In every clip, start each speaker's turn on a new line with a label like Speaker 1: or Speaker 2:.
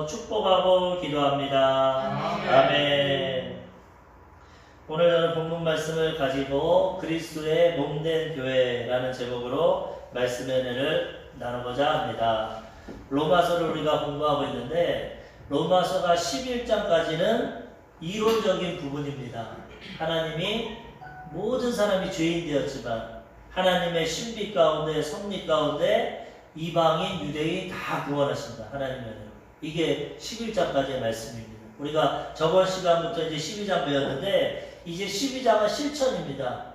Speaker 1: 이름으로 축복하고 기도합니다. 아멘. 오늘 저는 본문 말씀을 가지고 그리스도의 몸된 교회라는 제목으로 말씀의 은혜를 나누고자 합니다. 로마서를 우리가 공부하고 있는데 로마서가 11장까지는 이론적인 부분입니다. 하나님이 모든 사람이 죄인 되었지만 하나님의 신비 가운데 섭리 가운데 이방인 유대인 다 구원하신다. 하나님의 은혜로. 이게 11장까지의 말씀입니다. 우리가 저번 시간부터 이제 12장 배웠는데 이제 12장은 실천입니다.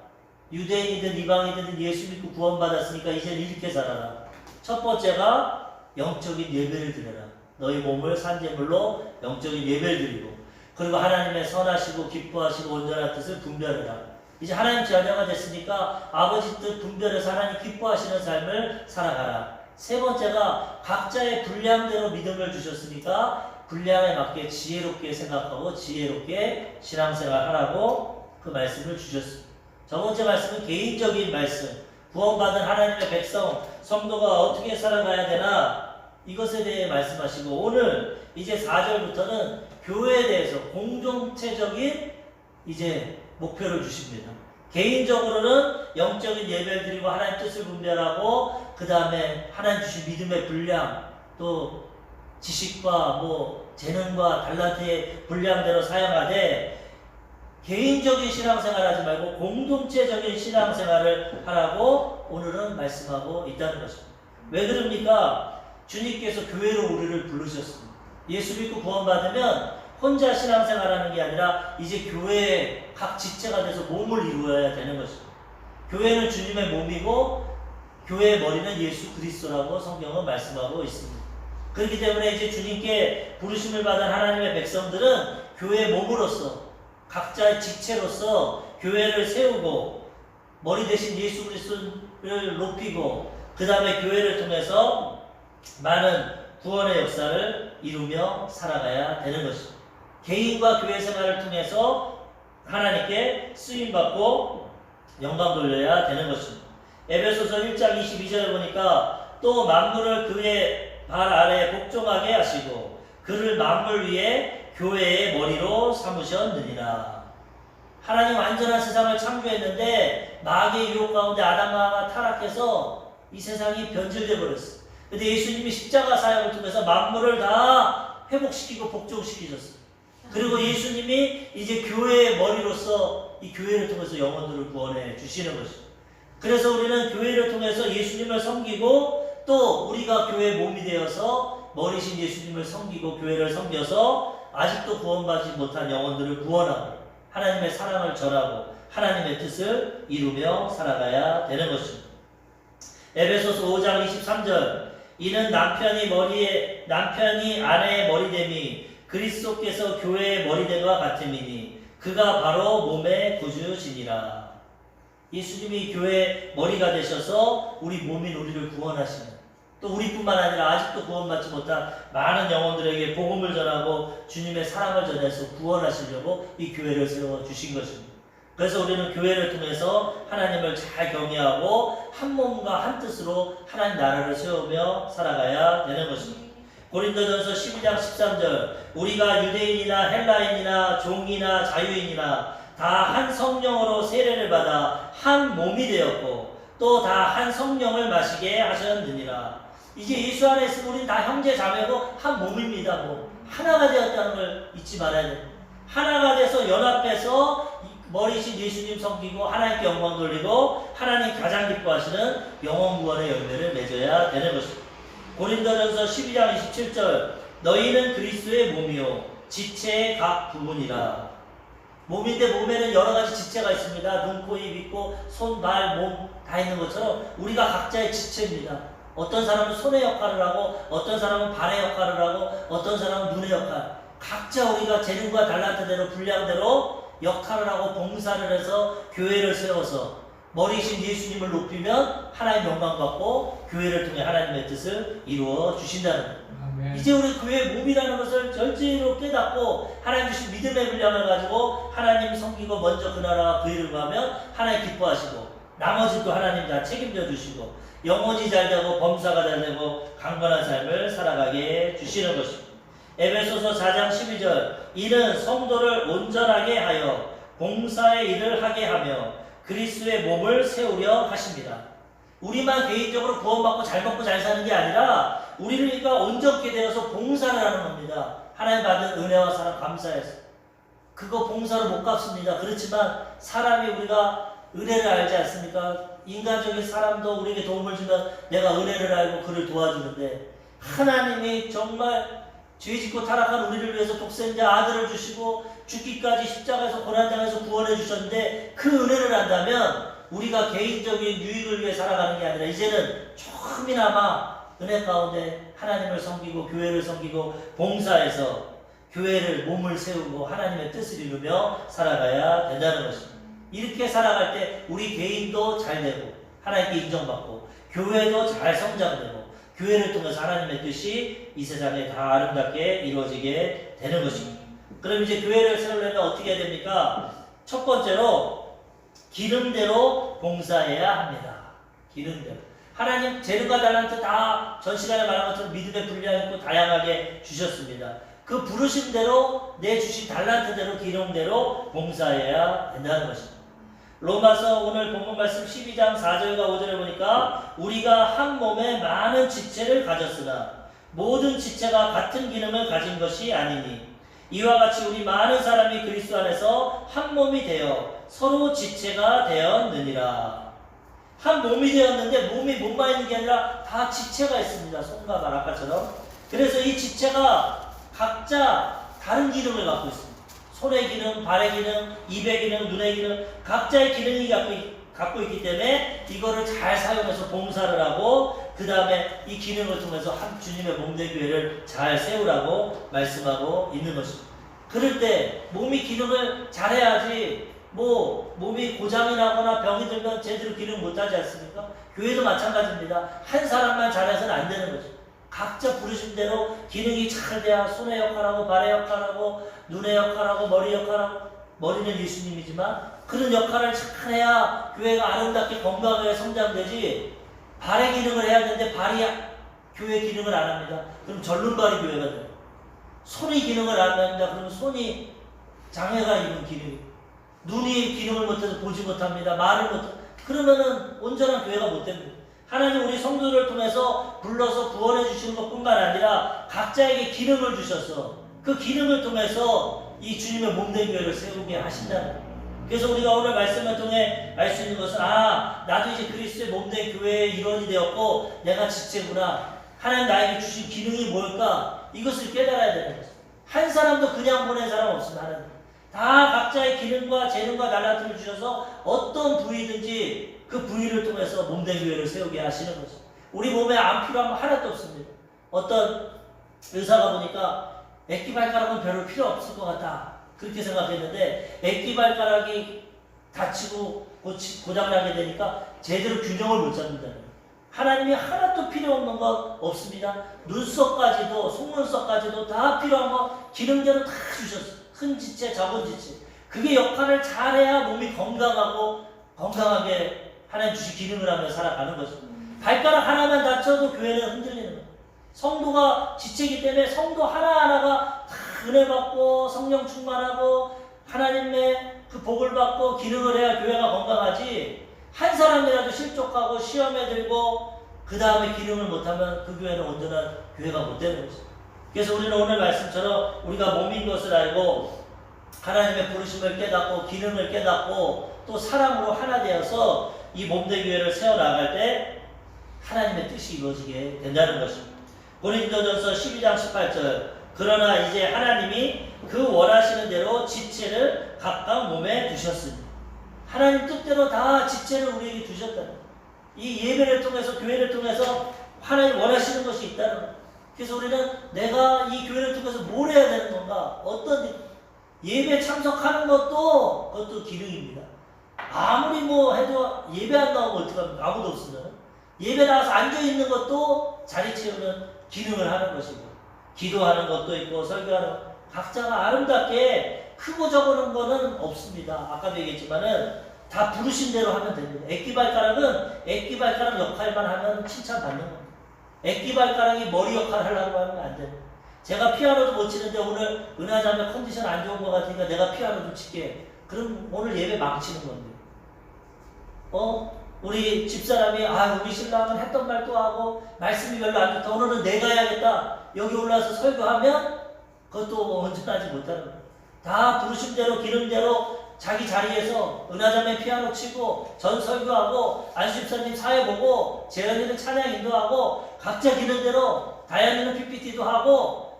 Speaker 1: 유대인이든 이방인이든 예수 믿고 구원받았으니까 이제는 이렇게 살아라. 첫 번째가 영적인 예배를 드려라. 너희 몸을 산제물로 영적인 예배를 드리고, 그리고 하나님의 선하시고 기뻐하시고 온전한 뜻을 분별해라. 이제 하나님 자녀가 됐으니까 아버지 뜻 분별해서 하나님 기뻐하시는 삶을 살아가라. 세 번째가 각자의 분량대로 믿음을 주셨으니까 분량에 맞게 지혜롭게 생각하고 지혜롭게 신앙생활 하라고 그 말씀을 주셨습니다. 첫 번째 말씀은 개인적인 말씀, 구원받은 하나님의 백성, 성도가 어떻게 살아가야 되나 이것에 대해 말씀하시고, 오늘 이제 4절부터는 교회에 대해서 공동체적인 이제 목표를 주십니다. 개인적으로는 영적인 예배를 드리고 하나님 뜻을 분별하고, 그 다음에 하나님 주신 믿음의 분량, 또 지식과 재능과 달란트의 분량대로 사용하되 개인적인 신앙생활 하지 말고 공동체적인 신앙생활을 하라고 오늘은 말씀하고 있다는 것입니다. 왜 그럽니까? 주님께서 교회로 우리를 부르셨습니다. 예수 믿고 구원받으면 혼자 신앙생활하는 게 아니라 이제 교회의 각 지체가 돼서 몸을 이루어야 되는 것입니다. 교회는 주님의 몸이고 교회의 머리는 예수 그리스도라고 성경은 말씀하고 있습니다. 그렇기 때문에 이제 주님께 부르심을 받은 하나님의 백성들은 교회의 몸으로서 각자의 지체로서 교회를 세우고 머리 대신 예수 그리스도를 높이고, 그 다음에 교회를 통해서 많은 구원의 역사를 이루며 살아가야 되는 것입니다. 개인과 교회 생활을 통해서 하나님께 쓰임받고 영광 돌려야 되는 것입니다. 에베소서 1장 22절을 보니까 또 만물을 그의 발 아래에 복종하게 하시고 그를 만물 위에 교회의 머리로 삼으셨느니라. 하나님 완전한 세상을 창조했는데 마귀의 유혹 가운데 아담과 하와가 타락해서 이 세상이 변질되어 버렸어요. 근데 예수님이 십자가 사역을 통해서 만물을 다 회복시키고 복종시키셨어요. 그리고 예수님이 이제 교회의 머리로서 이 교회를 통해서 영혼들을 구원해 주시는 것입니다. 그래서 우리는 교회를 통해서 예수님을 섬기고 또 우리가 교회의 몸이 되어서 머리신 예수님을 섬기고 교회를 섬겨서 아직도 구원받지 못한 영혼들을 구원하고 하나님의 사랑을 전하고 하나님의 뜻을 이루며 살아가야 되는 것입니다. 에베소서 5장 23절, 이는 남편이 아내의 머리됨이 그리스도께서 교회의 머리됨과 같음이니 그가 바로 몸의 구주시니라. 예수님이 교회의 머리가 되셔서 우리 몸인 우리를 구원하시는, 또 우리뿐만 아니라 아직도 구원받지 못한 많은 영혼들에게 복음을 전하고 주님의 사랑을 전해서 구원하시려고 이 교회를 세워주신 것입니다. 그래서 우리는 교회를 통해서 하나님을 잘 경외하고 한 몸과 한 뜻으로 하나님 나라를 세우며 살아가야 되는 것입니다. 고린도전서 12장 13절, 우리가 유대인이나 헬라인이나 종이나 자유인이나 다 한 성령으로 세례를 받아 한 몸이 되었고 또 다 한 성령을 마시게 하셨느니라. 이제 예수 안에 있으면 우린 다 형제 자매고 한 몸입니다. 하나가 되었다는 걸 잊지 말아야 됩니다. 하나가 돼서 연합해서 머리신 예수님 섬기고 하나님께 영광 돌리고 하나님 가장 기뻐하시는 영혼 구원의 열매를 맺어야 되는 것입니다. 고린도전서 12장 27절, 너희는 그리스도의 몸이요 지체의 각 부분이라. 몸인데 몸에는 여러 가지 지체가 있습니다. 눈, 코, 입 있고 손, 발, 몸 다 있는 것처럼 우리가 각자의 지체입니다. 어떤 사람은 손의 역할을 하고 어떤 사람은 발의 역할을 하고 어떤 사람은 눈의 역할, 각자 우리가 재능과 달란트대로 분량대로 역할을 하고 봉사를 해서 교회를 세워서 머리이신 예수님을 높이면 하나님 영광 받고 교회를 통해 하나님의 뜻을 이루어 주신다는 거예요. 이제 우리 교회의 몸이라는 것을 절제로 깨닫고 하나님 주신 믿음의 분량을 가지고 하나님 섬기고 먼저 그 나라와 그 일을 하면 하나님 기뻐하시고 나머지도 하나님 다 책임져 주시고 영혼이 잘 되고 범사가 잘 되고 강건한 삶을 살아가게 해주시는 것입니다. 에베소서 4장 12절 이는 성도를 온전하게 하여 봉사의 일을 하게 하며 그리스도의 몸을 세우려 하십니다. 우리만 개인적으로 구원받고 잘 먹고 잘 사는 게 아니라 우리가 온전케 되어서 봉사를 하는 겁니다. 하나님 받은 은혜와 사랑 감사해서. 그거 봉사로 못 갚습니다. 그렇지만 사람이 우리가 은혜를 알지 않습니까? 인간적인 사람도 우리에게 도움을 주면 내가 은혜를 알고 그를 도와주는데 하나님이 정말 죄짓고 타락한 우리를 위해서 독생자 아들을 주시고 죽기까지 십자가에서 고난당해서 구원해 주셨는데 그 은혜를 안다면 우리가 개인적인 유익을 위해 살아가는 게 아니라 이제는 조금이나마 은혜 가운데 하나님을 섬기고 교회를 섬기고 봉사해서 교회를 몸을 세우고 하나님의 뜻을 이루며 살아가야 된다는 것입니다. 이렇게 살아갈 때 우리 개인도 잘 되고 하나님께 인정받고 교회도 잘 성장되고 교회를 통해서 하나님의 뜻이 이 세상에 다 아름답게 이루어지게 되는 것입니다. 그럼 이제 교회를 세우려면 어떻게 해야 됩니까? 첫 번째로 기능대로 봉사해야 합니다. 기능대로. 하나님 재능과 달란트 다 전 시간에 말한 것처럼 믿음의 분량 있고 다양하게 주셨습니다. 그 부르심대로 내 주신 달란트대로 기능대로 봉사해야 된다는 것입니다. 로마서 오늘 본문 말씀 12장 4절과 5절에 보니까 우리가 한 몸에 많은 지체를 가졌으나 모든 지체가 같은 기능을 가진 것이 아니니 이와 같이 우리 많은 사람이 그리스도 안에서 한 몸이 되어 서로 지체가 되었느니라. 한 몸이 되었는데 몸이 몸만 있는 게 아니라 다 지체가 있습니다. 손과 발 아까처럼. 그래서 이 지체가 각자 다른 기능을 갖고 있습니다. 손의 기능, 발의 기능, 입의 기능, 눈의 기능 각자의 기능이 갖고 있기 때문에 이거를 잘 사용해서 봉사를 하고 그 다음에 이 기능을 통해서 한 주님의 몸된 교회를 잘 세우라고 말씀하고 있는 것입니다. 그럴 때 몸이 기능을 잘해야지 뭐 몸이 고장이 나거나 병이 들면 제대로 기능 못하지 않습니까? 교회도 마찬가지입니다. 한 사람만 잘해서는 안 되는 거죠. 각자 부르신 대로 기능이 잘 돼야 손의 역할하고 발의 역할하고 눈의 역할하고 머리 역할하고 머리는 예수님이지만 그런 역할을 잘 해야 교회가 아름답게 건강하게 성장되지 발의 기능을 해야 되는데 발이 교회 기능을 안 합니다. 그럼 절름발이 교회가 돼요. 손이 기능을 안 합니다. 그러면 손이 장애가 있는 기능이 눈이 기능을 못해서 보지 못합니다. 말을 못합니다. 그러면은 온전한 교회가 못 됩니다. 하나님 우리 성도를 통해서 불러서 구원해 주시는 것뿐만 아니라 각자에게 기능을 주셔서 그 기능을 통해서 이 주님의 몸된 교회를 세우게 하신다는 거예요. 그래서 우리가 오늘 말씀을 통해 알 수 있는 것은 나도 이제 그리스도의 몸된 교회의 일원이 되었고 내가 지체구나. 하나님 나에게 주신 기능이 뭘까? 이것을 깨달아야 되는 거죠. 한 사람도 그냥 보낸 사람 없습니다. 하나님. 다 각자의 기능과 재능과 달란트를 주셔서 어떤 부위든지 그 부위를 통해서 몸된 교회를 세우게 하시는 거죠. 우리 몸에 안 필요한 거 하나도 없습니다. 어떤 의사가 보니까 액기발가락은 별로 필요 없을 것 같다. 그렇게 생각했는데 액기발가락이 다치고 고장나게 되니까 제대로 균형을 못 잡는다는 거예요. 하나님이 하나도 필요 없는 것 없습니다. 눈썹까지도 속눈썹까지도 다 필요한 거 기능대로 다 주셨어요. 큰 지체, 작은 지체. 그게 역할을 잘해야 몸이 건강하게 하나님 주신 기능을 하며 살아가는 거죠. 발가락 하나만 다쳐도 교회는 흔들리는 거예요. 성도가 지체이기 때문에 성도 하나하나가 다 은혜 받고 성령 충만하고 하나님의 그 복을 받고 기능을 해야 교회가 건강하지 한 사람이라도 실족하고 시험에 들고 그 다음에 기능을 못하면 그 교회는 온전한 교회가 못 되는 거죠. 그래서 우리는 오늘 말씀처럼 우리가 몸인 것을 알고 하나님의 부르심을 깨닫고 기능을 깨닫고 또 사랑으로 하나 되어서 이 몸된 교회를 세워나갈 때 하나님의 뜻이 이루어지게 된다는 것입니다. 고린도전서 12장 18절 그러나 이제 하나님이 그 원하시는 대로 지체를 각각 몸에 두셨으니 하나님 뜻대로 다 지체를 우리에게 두셨다는 거예요. 이 예배를 통해서 교회를 통해서 하나님 원하시는 것이 있다는 거예요. 그래서 우리는 내가 이 교회를 통해서 뭘 해야 되는 건가? 어떤 예배 참석하는 그것도 기능입니다. 아무리 뭐 해도 예배 안 나오면 어떡합니까? 아무도 없으면 예배 나와서 앉아있는 것도 자리 채우는 기능을 하는 것이고 기도하는 것도 있고 설교하는 각자가 아름답게 크고 적은 거는 없습니다. 아까도 얘기했지만은 다 부르신 대로 하면 됩니다. 액기발가락은 액기발가락 역할만 하면 칭찬받는 겁니다. 액기발가락이 머리 역할을 하려고 하면 안 됩니다. 제가 피아노도 못 치는데 오늘 은하자매 컨디션 안 좋은 것 같으니까 내가 피아노 좀 칠게. 그럼 오늘 예배 망치는 건데. 우리 집사람이 우리 신랑은 했던 말도 하고 말씀이 별로 안 좋다. 오늘은 내가 해야겠다. 여기 올라와서 설교하면 그것도 온전하지 못하는 거예요. 다 부르심대로 기름대로 자기 자리에서 은하자매 피아노 치고 전 설교하고 안수집사님 사회 보고 재현이는 찬양 인도하고 각자 기능대로 다현이는 PPT도 하고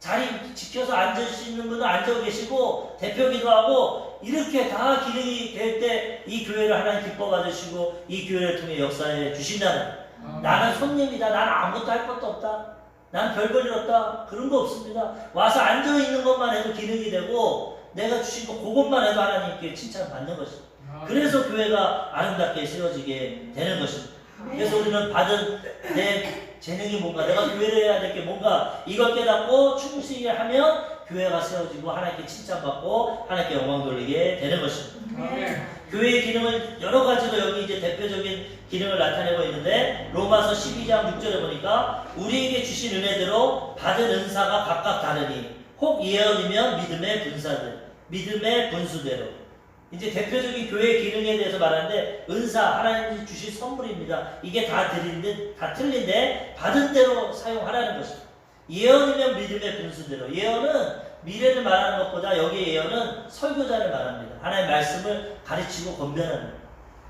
Speaker 1: 자리 지켜서 앉을 수 있는 분은 앉아 계시고 대표 기도하고 이렇게 다 기능이 될 때 이 교회를 하나님 기뻐 받으시고 이 교회를 통해 역사해 주신다는 나는 손님이다. 나는 아무것도 할 것도 없다. 난 별 볼 일 없다. 그런 거 없습니다. 와서 앉아 있는 것만 해도 기능이 되고 내가 주신 거 그것만 해도 하나님께 칭찬받는 것입니다. 그래서 교회가 아름답게 세워지게 되는 것입니다. 그래서 우리는 받은 내 재능이 뭔가 내가 교회를 해야 될 게 뭔가 이걸 깨닫고 충실히 하면 교회가 세워지고 하나님께 칭찬받고 하나님께 영광 돌리게 되는 것입니다. 교회의 기능은 여러 가지로 여기 이제 대표적인 기능을 나타내고 있는데 로마서 12장 6절에 보니까 우리에게 주신 은혜대로 받은 은사가 각각 다르니 혹 예언이면 믿음의 분수대로 이제 대표적인 교회의 기능에 대해서 말하는데 은사 하나님이 주신 선물입니다. 이게 다 틀린데 받은 대로 사용하라는 것입니다. 예언이면 믿음의 분수대로 예언은 미래를 말하는 것보다 여기에 예언은 설교자를 말합니다. 하나님의 말씀을 가르치고 권면하는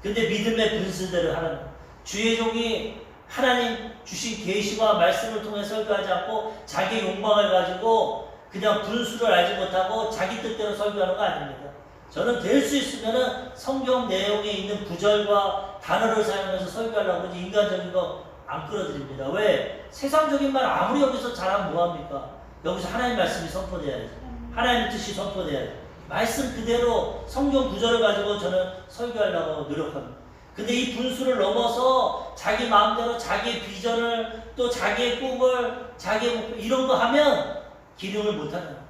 Speaker 1: 근데 믿음의 분수대로 하라는 주의 종이 하나님 주신 계시와 말씀을 통해 설교하지 않고 자기 욕망을 가지고 그냥 분수를 알지 못하고 자기 뜻대로 설교하는 거 아닙니다. 저는 될 수 있으면 성경 내용에 있는 구절과 단어를 사용해서 설교하려고 하지 인간적인 거 안 끌어드립니다. 왜? 세상적인 말 아무리 여기서 잘하면 뭐합니까? 여기서 하나님 말씀이 선포돼야지. 하나님의 뜻이 선포돼야지. 말씀 그대로 성경 구절을 가지고 저는 설교하려고 노력합니다. 근데 이 분수를 넘어서 자기 마음대로 자기의 비전을 또 자기의 꿈을 자기의 목표 이런 거 하면 기능을 못하는 거예요.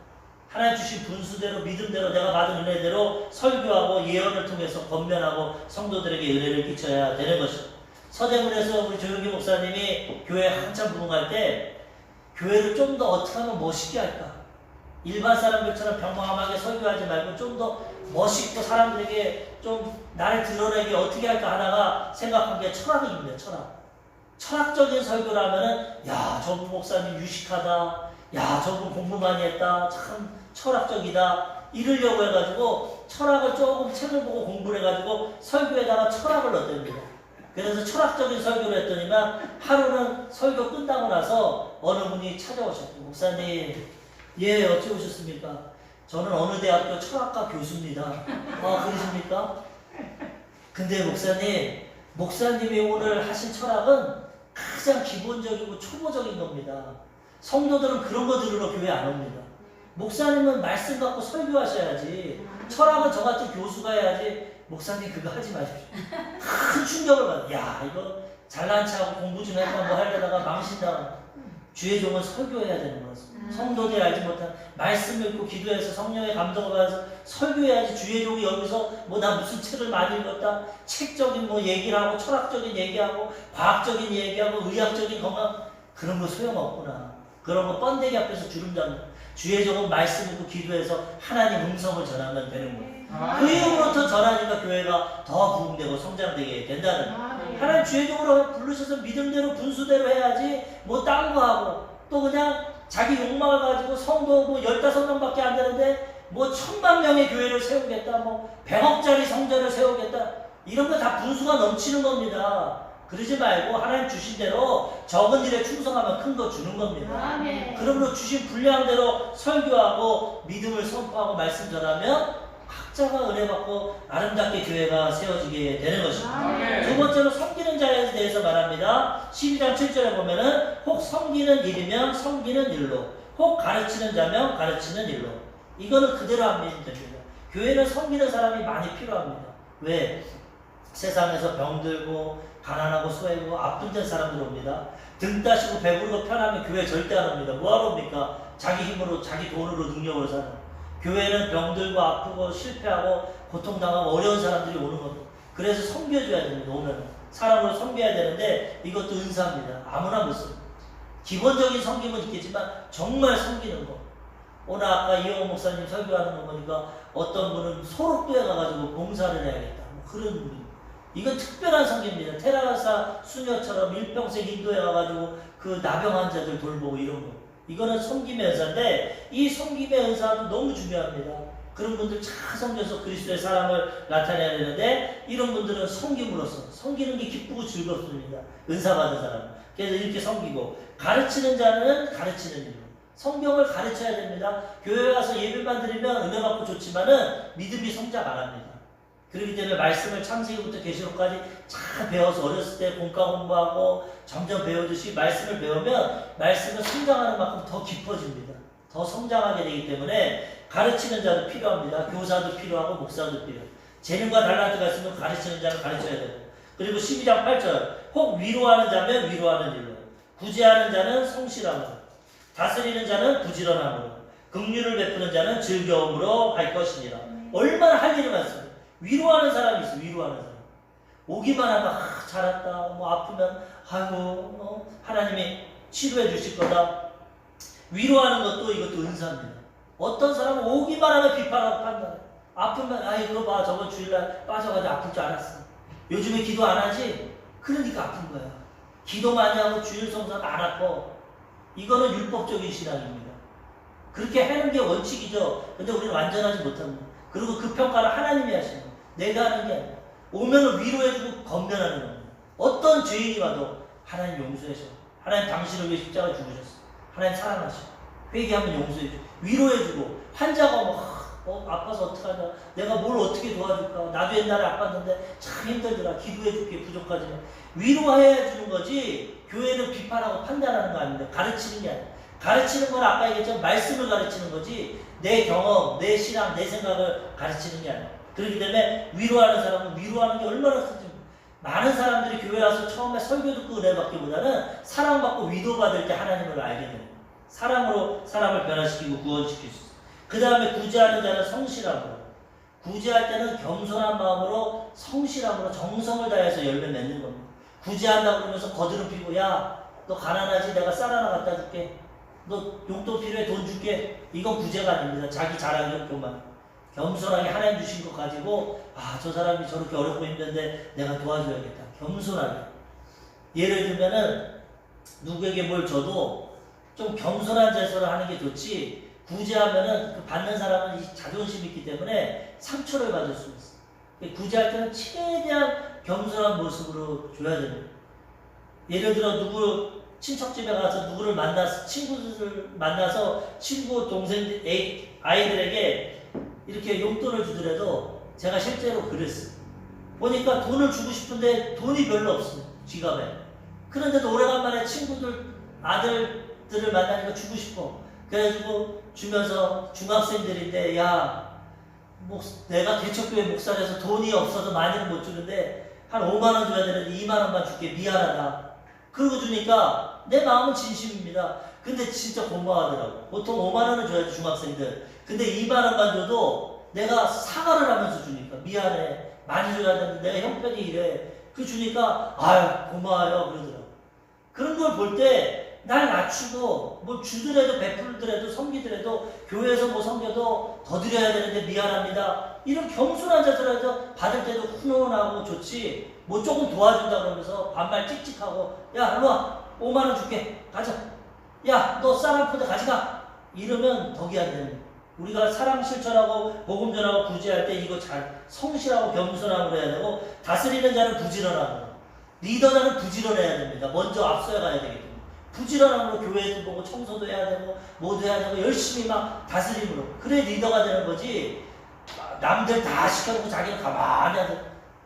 Speaker 1: 하나님 주신 분수대로 믿음대로 내가 받은 은혜대로 설교하고 예언을 통해서 권면하고 성도들에게 은혜를 끼쳐야 되는 것입니다. 서대문에서 우리 조용기 목사님이 교회 한참 부흥할 때 교회를 좀 더 어떻게 하면 멋있게 할까? 일반 사람들처럼 평범하게 설교하지 말고 좀 더 멋있고 사람들에게 좀 나를 드러내게 어떻게 할까 하다가 생각한 게 철학입니다. 철학적인 설교를 하면은 야, 저분 목사님 유식하다. 야, 저분 공부 많이 했다. 참 철학적이다. 이러려고 해가지고 철학을 조금 책을 보고 공부를 해가지고 설교에다가 철학을 넣었답니다. 그래서 철학적인 설교를 했더니만 하루는 설교 끝나고 나서 어느 분이 찾아오셨고 목사님 예 어찌 오셨습니까? 저는 어느 대학교 철학과 교수입니다. 그러십니까? 근데 목사님이 오늘 하신 철학은 가장 기본적이고 초보적인 겁니다. 성도들은 그런 거 들으러 교회 안 옵니다. 목사님은 말씀 갖고 설교하셔야지. 철학은 저 같은 교수가 해야지. 목사님 그거 하지 마십시오. 큰 충격을 받아. 야 이거 잘난 체하고 공부 좀 했다 뭐 하려다가 망신다. 주의 종은 설교해야 되는 거죠. 성도들이 알지 못한 말씀 읽고 기도해서 성령의 감동을 받아서 설교해야지. 주의 종이 여기서 뭐 나 무슨 책을 많이 읽었다 책적인 뭐 얘기를 하고 철학적인 얘기하고 과학적인 얘기하고 의학적인 건강 그런 거 소용없구나. 그런 거 번데기 앞에서 주름 잡는 주의 종은 말씀 읽고 기도해서 하나님 음성을 전하면 되는 거예요. 그 이후부터 전하니까 교회가 더 부흥되고 성장되게 된다는 하나님 주의 종으로 부르셔서 믿음대로 분수대로 해야지 뭐 딴 거 하고 또 그냥 자기 욕망을 가지고 성도 뭐 15명밖에 안 되는데 뭐 1000만 명의 교회를 세우겠다 뭐 100억짜리 성전을 세우겠다 이런 거 다 분수가 넘치는 겁니다. 그러지 말고 하나님 주신 대로 적은 일에 충성하면 큰 거 주는 겁니다. 그러므로 주신 분량대로 설교하고 믿음을 선포하고 말씀 전하면 각자가 은혜 받고 아름답게 교회가 세워지게 되는 것입니다. 두 번째로 섬기는 자에 대해서 말합니다. 12장 7절에 보면은 혹 섬기는 일이면 섬기는 일로 혹 가르치는 자면 가르치는 일로 이거는 그대로 하면 됩니다. 교회는 섬기는 사람이 많이 필요합니다. 왜? 세상에서 병들고 가난하고 소외고 아픈 데 사람들 옵니다. 등 따시고 배부르고 편하면 교회 절대 안 옵니다. 뭐하러 옵니까? 자기 힘으로 자기 돈으로 능력으로 사는 교회는 병들고 아프고 실패하고 고통당하고 어려운 사람들이 오는 겁니다. 그래서 섬겨줘야 됩니다. 오면 사람으로 섬겨야 되는데 이것도 은사입니다. 아무나 못 씁니다. 기본적인 섬김은 있겠지만 정말 섬기는 거. 오늘 아까 이영호 목사님 설교하는 거 보니까 어떤 분은 소록도에 가가지고 봉사를 해야겠다. 뭐 그런 분. 이건 특별한 섬김입니다. 테라사 수녀처럼 일평생 인도에 가가지고 그 나병 환자들 돌보고 이런 거. 이거는 섬김의 은사인데 이 섬김의 은사도 너무 중요합니다. 그런 분들 잘 섬겨서 그리스도의 사랑을 나타내야 되는데 이런 분들은 섬김으로써 섬기는 게 기쁘고 즐겁습니다. 은사 받은 사람. 그래서 이렇게 섬기고 가르치는 자는 가르치는 일로. 성경을 가르쳐야 됩니다. 교회 와서 예배만 드리면 은혜 받고 좋지만은 믿음이 성장 안 합니다. 그렇기 때문에 말씀을 창세기부터 계시록까지 잘 배워서 어렸을 때 공과 공부하고 점점 배우듯이 말씀을 배우면 말씀은 성장하는 만큼 더 깊어집니다. 더 성장하게 되기 때문에 가르치는 자도 필요합니다. 교사도 필요하고 목사도 필요해요. 재능과 달란트가 있으면 가르치는 자는 가르쳐야 되고 그리고 12장 8절 혹 위로하는 자면 위로하는 일로 구제하는 자는 성실함으로 다스리는 자는 부지런함으로 긍휼을 베푸는 자는 즐거움으로 할 것이니라. 얼마나 할 일이 많습니다. 위로하는 사람이 있어. 위로하는 사람. 오기만 하면 잘했다. 뭐 아프면 아이고 하나님이 치료해 주실 거다. 위로하는 것도 이것도 은사입니다. 어떤 사람은 오기만 하면 비판하고 판단해. 아프면 아이고 봐 저번 주일날 빠져가지고 아플 줄 알았어. 요즘에 기도 안 하지? 그러니까 아픈 거야. 기도 많이 하고 주일 성사도 안 아파. 이거는 율법적인 신앙입니다. 그렇게 하는 게 원칙이죠. 근데 우리는 완전하지 못합니다. 그리고 그 평가를 하나님이 하시는 거예요. 내가 하는 게 아니라 오면은 위로해주고 건면하는 겁니다. 어떤 죄인이 와도 하나님 용서해줘. 하나님 당신을 위해 십자가 죽으셨어. 하나님 사랑하셔. 회개하면 용서해줘. 위로해주고 환자가 아파서 어떡하냐. 내가 뭘 어떻게 도와줄까. 나도 옛날에 아팠는데 참 힘들더라. 기도해줄게 부족하지만. 위로해 주는 거지 교회는 비판하고 판단하는 거 아닌데 가르치는 게 아니야. 가르치는 건 아까 얘기했지만 말씀을 가르치는 거지 내 경험, 내 신앙, 내 생각을 가르치는 게 아니야. 그렇기 때문에 위로하는 사람은 위로하는 게 얼마나 큰지. 많은 사람들이 교회 와서 처음에 설교 듣고 은혜 받기보다는 사랑받고 위로받을 때 하나님을 알게 됩니다. 사랑으로 사람을 변화시키고 구원시킬 수 있어요. 그 다음에 구제하는 자는 성실함으로. 구제할 때는 겸손한 마음으로 성실함으로 정성을 다해서 열매 맺는 겁니다. 구제한다고 그러면서 거드름 피고 야 너 가난하지 내가 쌀 하나 갖다 줄게. 너 용돈 필요해 돈 줄게. 이건 구제가 아닙니다. 자기 자랑이 없고만 겸손하게 하나님 주신 거 가지고 저 사람이 저렇게 어렵고 힘든데 내가 도와줘야겠다. 겸손하게. 예를 들면은 누구에게 뭘 줘도 좀 겸손한 제스처를 하는 게 좋지 구제하면은 그 받는 사람은 자존심이 있기 때문에 상처를 받을 수 있어요. 구제할 때는 최대한 겸손한 모습으로 줘야 됩니다. 예를 들어 누구 친척집에 가서 누구를 만나서 친구들을 만나서 친구 동생들 아이들에게 이렇게 용돈을 주더라도 제가 실제로 그랬어요. 보니까 돈을 주고 싶은데 돈이 별로 없어요. 지갑에. 그런데도 오래간만에 친구들 아들들을 만나니까 주고 싶어. 그래가지고 주면서 중학생들인데 내가 개척교회 목사라서 돈이 없어서 많이는 못 주는데 한 5만원 줘야 되는데 2만원만 줄게 미안하다. 그러고 주니까 내 마음은 진심입니다. 근데 진짜 고마워하더라고. 보통 5만원을 줘야지 중학생들. 근데 2만원만 줘도 내가 사과를 하면서 주니까 미안해. 많이 줘야 되는데 내가 형편이 이래. 그 주니까 고마워요 그러더라고. 그런 걸 볼 때 날 낮추고 뭐 주더라도 베풀더라도 섬기더라도 교회에서 뭐 섬겨도 더 드려야 되는데 미안합니다. 이런 겸손한 자세라도 받을 때도 훈훈하고 좋지. 뭐 조금 도와준다 그러면서 반말 찍찍하고 야 일로와 5만원 줄게 가자. 야 너 쌀 한 포대 가져가. 이러면 덕이 안 되는 거야. 우리가 사랑 실천하고 복음 전하고 구제할 때 이거 잘 성실하고 겸손함으로 해야 되고 다스리는 자는 부지런함으로. 리더자는 부지런해야 됩니다. 먼저 앞서야 가야 되기 때문에. 부지런함으로 교회도 보고 청소도 해야 되고 뭐도 해야 되고 열심히 막 다스림으로. 그래 리더가 되는 거지. 남들 다 시켜놓고 자기는 가만히 하는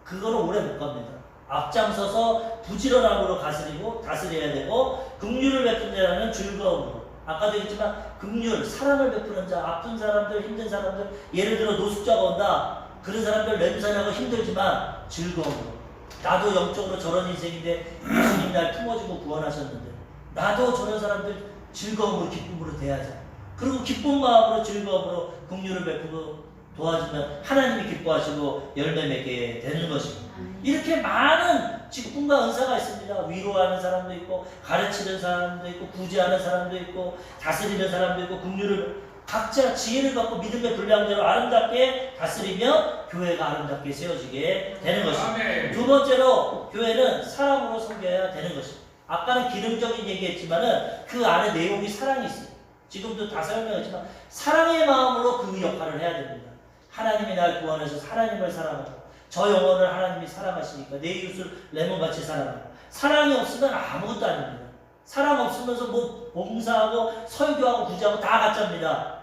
Speaker 1: 그거는 오래 못 갑니다. 앞장서서 부지런함으로 다스려야 되고 긍휼을 베푸는 자는 즐거움으로. 아까도 얘기했지만 긍휼, 사랑을 베푸는 자, 아픈 사람들, 힘든 사람들 예를 들어 노숙자가 온다. 그런 사람들 냄새나고 힘들지만 즐거움으로. 나도 영적으로 저런 인생인데 예수님 날 품어주고 구원하셨는데 나도 저런 사람들 즐거움으로 기쁨으로 대하자. 그리고 기쁜 마음으로 즐거움으로 긍휼을 베푸고 도와주면 하나님이 기뻐하시고 열매 맺게 되는 것입니다. 이렇게 많은 직분과 은사가 있습니다. 위로하는 사람도 있고, 가르치는 사람도 있고, 구제하는 사람도 있고, 다스리는 사람도 있고, 긍휼을 각자 지혜를 갖고 믿음의 분량대로 아름답게 다스리며 교회가 아름답게 세워지게 되는 것입니다. 두 번째로 교회는 사랑으로 섬겨야 되는 것입니다. 아까는 기능적인 얘기했지만은 그 안에 내용이 사랑이 있어요. 지금도 다 설명했지만 사랑의 마음으로 그 역할을 해야 됩니다. 하나님이 날 구원해서 하나님을 사랑하고 저 영혼을 하나님이 사랑하시니까 내 이웃을 내 몸같이 사랑하고 사랑이 없으면 아무것도 아닙니다. 사랑 없으면서 뭐 봉사하고 설교하고 구제하고 다 가짜입니다.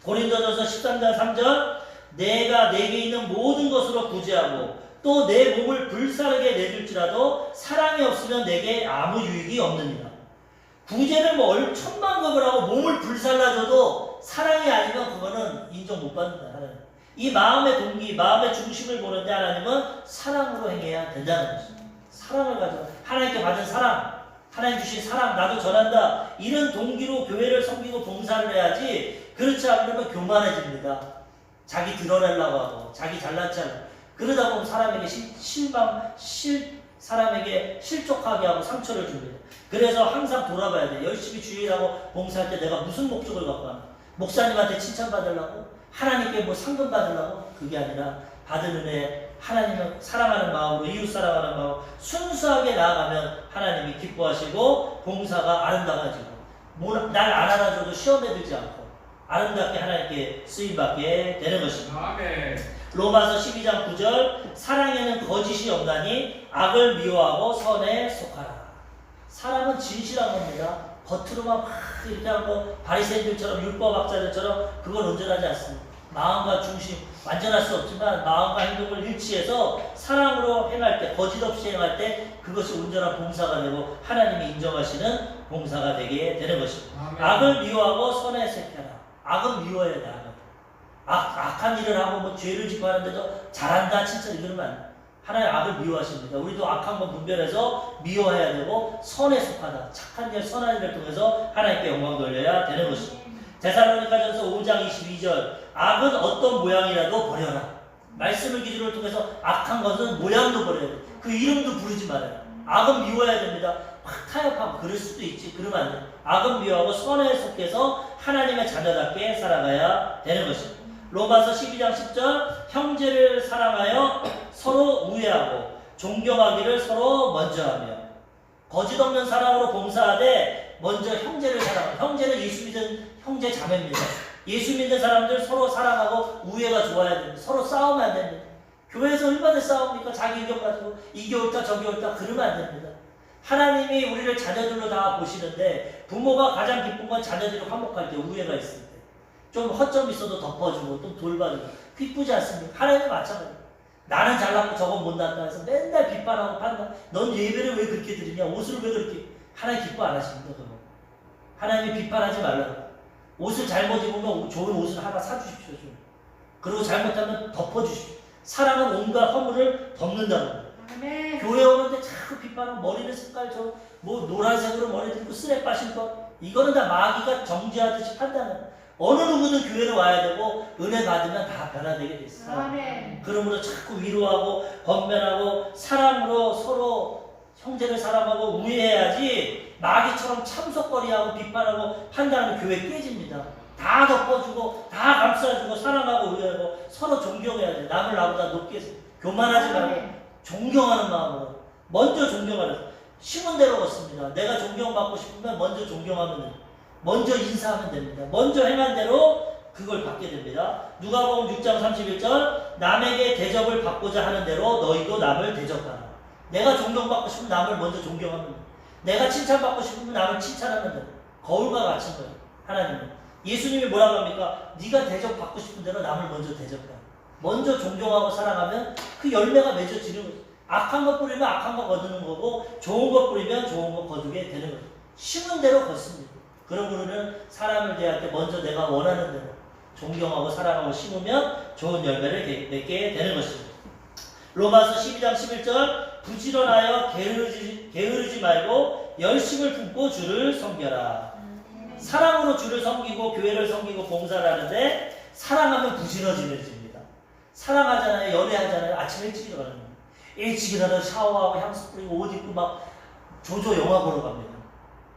Speaker 1: 고린도전서 13장 3절 내가 내게 있는 모든 것으로 구제하고 또 내 몸을 불사르게 내줄지라도 사랑이 없으면 내게 아무 유익이 없느니라. 구제를 뭐 천만급을 하고 몸을 불살라줘도 사랑이 아니면 그거는 인정 못 받는다. 하나님. 이 마음의 동기, 마음의 중심을 보는데 하나님은 사랑으로 행해야 된다는 것입니다. 사랑을 가져 하나님께 받은 사랑, 하나님 주신 사랑 나도 전한다. 이런 동기로 교회를 섬기고 봉사를 해야지 그렇지 않으면 교만해집니다. 자기 드러내려고 하고 자기 잘났지 않아. 그러다 보면 사람에게 사람에게 실족하게 하고 상처를 줍니다. 그래서 항상 돌아봐야 돼. 열심히 주일하고 봉사할 때 내가 무슨 목적을 갖고 하나? 목사님한테 칭찬받으려고? 하나님께 뭐 상금 받으려고? 그게 아니라 받은 은혜 하나님을 사랑하는 마음으로 이웃 사랑하는 마음으로 순수하게 나아가면 하나님이 기뻐하시고 봉사가 아름다워지고 날 안 알아줘도 시험에 들지 않고 아름답게 하나님께 쓰임받게 되는 것입니다.
Speaker 2: 아멘.
Speaker 1: 로마서 12장 9절 사랑에는 거짓이 없나니 악을 미워하고 선에 속하라. 사랑은 진실한 겁니다. 겉으로만 막 이렇게 하고 바리새인들처럼 율법학자들처럼 그건 온전하지 않습니다. 마음과 중심 완전할 수 없지만 마음과 행동을 일치해서 사랑으로 행할 때 거짓 없이 행할 때 그것이 온전한 봉사가 되고 하나님이 인정하시는 봉사가 되게 되는 것입니다.
Speaker 2: 아멘.
Speaker 1: 악을 미워하고 선에 속하라. 악은 미워해야 돼. 악한 일을 하고 뭐 죄를 짓고 하는데도 잘한다 칭찬 이러면 안 돼. 하나님 악을 미워하십니다. 우리도 악한 거 분별해서 미워해야 되고 선에 속하다. 착한 일 선한 일을 통해서 하나님께 영광 돌려야 되는 것입니다. 데살로니가전서 5장 22절 악은 어떤 모양이라도 버려라. 말씀을 기준으로 통해서 악한 것은 모양도 버려야 돼. 그 이름도 부르지 말아요. 악은 미워해야 됩니다. 확 타협하고 그럴 수도 있지. 그러면 안 돼. 악은 미워하고 선에 속해서 하나님의 자녀답게 살아가야 되는 것입니다. 로마서 12장 10절 형제를 사랑하여 서로 우애하고 존경하기를 서로 먼저 하며 거짓 없는 사랑으로 봉사하되 먼저 형제를 사랑하고 형제는 예수 믿은 형제 자매입니다. 예수 믿는 사람들 서로 사랑하고 우애가 좋아야 됩니다. 서로 싸우면 안 됩니다. 교회에서 얼마나 싸웁니까? 자기 의견 가지고 이게 옳다 저게 옳다 그러면 안 됩니다. 하나님이 우리를 자녀들로 다 보시는데 부모가 가장 기쁜 건 자녀들이 화목할 때 우애가 있을 때 좀 허점 있어도 덮어주고 또 돌봐주고 기쁘지 않습니까? 하나님은 마찬가지예요. 나는 잘났고 저건 못났다 해서 맨날 비판하고 판단 넌 예배를 왜 그렇게 드리냐 옷을 왜 그렇게 하나님 기뻐 안 하십니다. 그거. 하나님이 비판하지 말라고 옷을 잘못 입으면 좋은 옷을 하나 사주십시오. 좀. 그리고 잘못하면 덮어주십시오. 사랑은 온갖 허물을 덮는다는 거예요.
Speaker 3: 아멘.
Speaker 1: 교회 오는데 자꾸 비판하고 머리는 색깔 뭐 노란색으로 머리 들고 쓰레 빠신 것 이거는 다 마귀가 정죄하듯이 판단해요. 어느 누구든 교회로 와야 되고 은혜 받으면 다 변화되게 돼 있어요.
Speaker 3: 아멘.
Speaker 1: 그러므로 자꾸 위로하고 건면하고 사랑으로 서로 형제를 사랑하고 우애해야지 마귀처럼 참석거리하고 비판하고 판단하면 교회 깨집니다. 다 덮어주고 다 감싸주고 사랑하고 우애하고 서로 존경해야 돼. 남을 나보다 높게 교만하지 말고 존경하는 마음으로 먼저 존경하는 심은 대로 걷습니다. 내가 존경받고 싶으면 먼저 존경하면 됩니다. 먼저 인사하면 됩니다. 먼저 행한 대로 그걸 받게 됩니다. 누가복음 6장 31절 남에게 대접을 받고자 하는 대로 너희도 남을 대접하라. 내가 존경받고 싶으면 남을 먼저 존경하면 됩니다. 내가 칭찬받고 싶으면 남을 칭찬하면 됩니다. 거울과 같은 거예요. 하나님은 예수님이 뭐라고 합니까? 네가 대접받고 싶은 대로 남을 먼저 대접하라. 먼저 존경하고 사랑하면 그 열매가 맺어지는 거죠. 악한 거 뿌리면 악한 거 거두는 거고 좋은 거 뿌리면 좋은 거 거두게 되는 거죠. 심은 대로 걷습니다. 그런 우리는 사람을 대할 때 먼저 내가 원하는 대로 존경하고 사랑하고 심으면 좋은 열매를 맺게 되는 것입니다. 로마서 12장 11절 부지런하여 게으르지 말고 열심을 품고 주를 섬겨라. 사랑으로 주를 섬기고 교회를 섬기고 봉사를 하는데 사랑하면 부지런해집니다. 사랑하잖아요. 연애하잖아요. 아침 일찍 일어나는 거예요. 일찍 일어나 샤워하고 향수 뿌리고 옷 입고 막 조조 영화 보러 갑니다.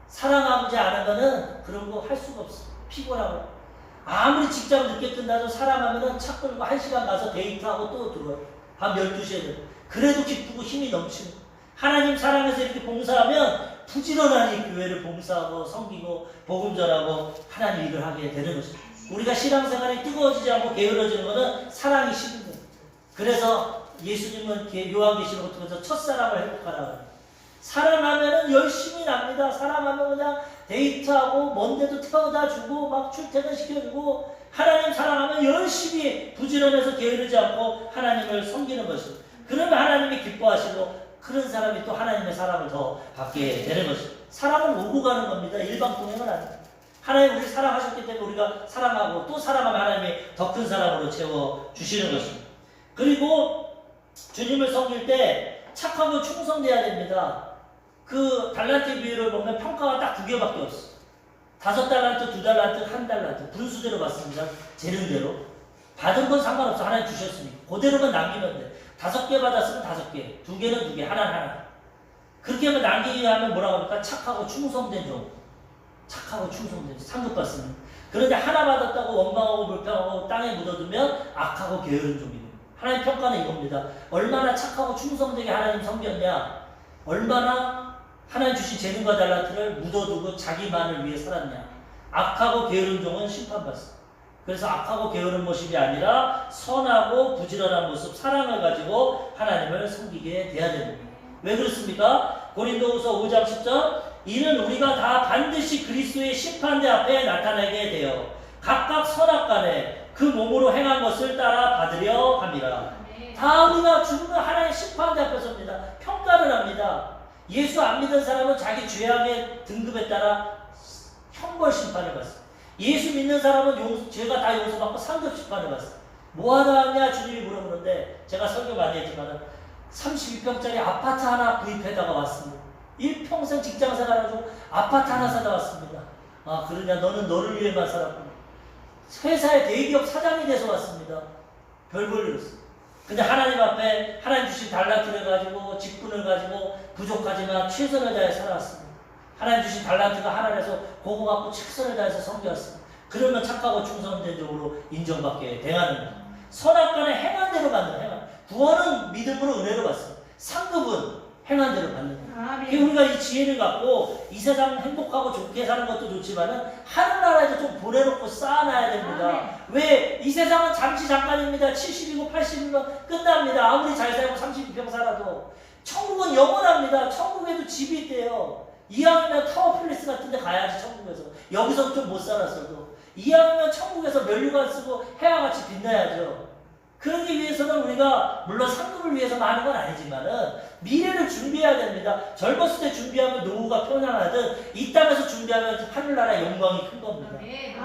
Speaker 1: 사랑하지 않으면은 그런 거 할 수가 없어. 피곤하고. 아무리 직장 늦게 끝나도 사랑하면은 차 끌고 1시간 가서 데이트하고 또 들어와요. 밤 12시에는. 그래도 기쁘고 힘이 넘치는. 하나님 사랑해서 이렇게 봉사하면 부지런하니 교회를 봉사하고 섬기고 복음 전하고 하나님 일을 하게 되는 것입니다. 우리가 신앙생활이 뜨거워지지 않고 게으러지는 것은 사랑이 식은 거예요. 그래서 예수님은 요한계시록 통해서 첫사랑을 회복하라고. 사랑하면은 열심히 납니다. 사랑하면 그냥 데이트하고 먼데도 태워다 주고 막 출퇴근 시켜주고, 하나님 사랑하면 열심히 부지런해서 게으르지 않고 하나님을 섬기는 것입니다. 그러면 하나님이 기뻐하시고 그런 사람이 또 하나님의 사랑을 더 받게 되는 것입니다. 사랑은 오고 가는 겁니다. 일방통행은 아닙니다. 하나님 우리 사랑하셨기 때문에 우리가 사랑하고 또 사랑하면 하나님이 더 큰 사랑으로 채워주시는 것입니다. 그리고 주님을 섬길 때 착하고 충성돼야 됩니다. 그 달란트 비율을 보면 평가가 딱 2개밖에 없어. 5달란트, 2달란트, 1달란트 분수대로 받습니다. 재능대로. 받은 건 상관없어. 하나님 주셨으니까. 그대로만 남기면 돼. 5개 받았으면 5개, 2개는 2개, 하나는 하나. 그렇게 하면 남기게 하면 뭐라고 합니까? 착하고 충성된 종. 착하고 충성된 상급 받습니다. 그런데 하나 받았다고 원망하고 불평하고 땅에 묻어두면 악하고 게으른 종이에요. 하나님 평가는 이겁니다. 얼마나 착하고 충성되게 하나님 섬겼냐, 얼마나 하나님 주신 재능과 달란트를 묻어두고 자기만을 위해 살았냐. 악하고 게으른 종은 심판받습니다. 그래서 악하고 게으른 모습이 아니라 선하고 부지런한 모습, 사랑을 가지고 하나님을 섬기게 돼야 됩니다. 왜 그렇습니까? 고린도후서 5장 10절, 이는 우리가 다 반드시 그리스도의 심판대 앞에 나타나게 되어 각각 선악간에 그 몸으로 행한 것을 따라 받으려 합니다. 다 우리가 죽으면 하나님 심판대 앞에 섭니다. 평가를 합니다. 예수 안 믿은 사람은 자기 죄악의 등급에 따라 형벌 심판을 받습니다. 예수 믿는 사람은 죄가 다 용서받고 상급 심판을 받습니다. 뭐하다 왔냐 주님이 물어보는데, 제가 설교 많이 했지만 32평짜리 아파트 하나 구입해다가 왔습니다. 일평생 직장생활하고 아파트 하나 사다 왔습니다. 아 그러냐, 너는 너를 위해만 살았구나. 회사의 대기업 사장이 돼서 왔습니다. 별 볼 일 없어. 근데 하나님 앞에 하나님 주신 달란트를 가지고 직분을 가지고 부족하지만 최선을 다해 살아왔습니다. 하나님 주신 달란트가 하나라서 그거 갖고 최선을 다해서 섬겨왔습니다. 그러면 착하고 충성된 종으로 인정받게 되는 거예요. 선악간에 행한 대로 받는, 행한. 구원은 믿음으로 은혜로 받습니다. 상급은 행한 대로 받는 거예요. 우리가 이 지혜를 갖고 이 세상 행복하고 좋게 사는 것도 좋지만은 하늘나라에도 좀 보내놓고 쌓아놔야 됩니다. 왜? 이 세상은 잠시 잠깐입니다. 70이고 80이면 끝납니다. 아무리 잘 살고 32평 살아도. 천국은 영원합니다. 천국에도 집이 있대요. 이왕이면 타워 플레이스 같은 데 가야지. 천국에서. 여기서 좀 못 살았어도 이왕이면 천국에서 면류관 쓰고 해와같이 빛나야죠. 그러기 위해서는 우리가 물론 상급을 위해서만 하는 건 아니지만은 미래를 준비해야 됩니다. 젊었을 때 준비하면 노후가 편안하든 이 땅에서 준비하면 하늘나라의 영광이 큰 겁니다.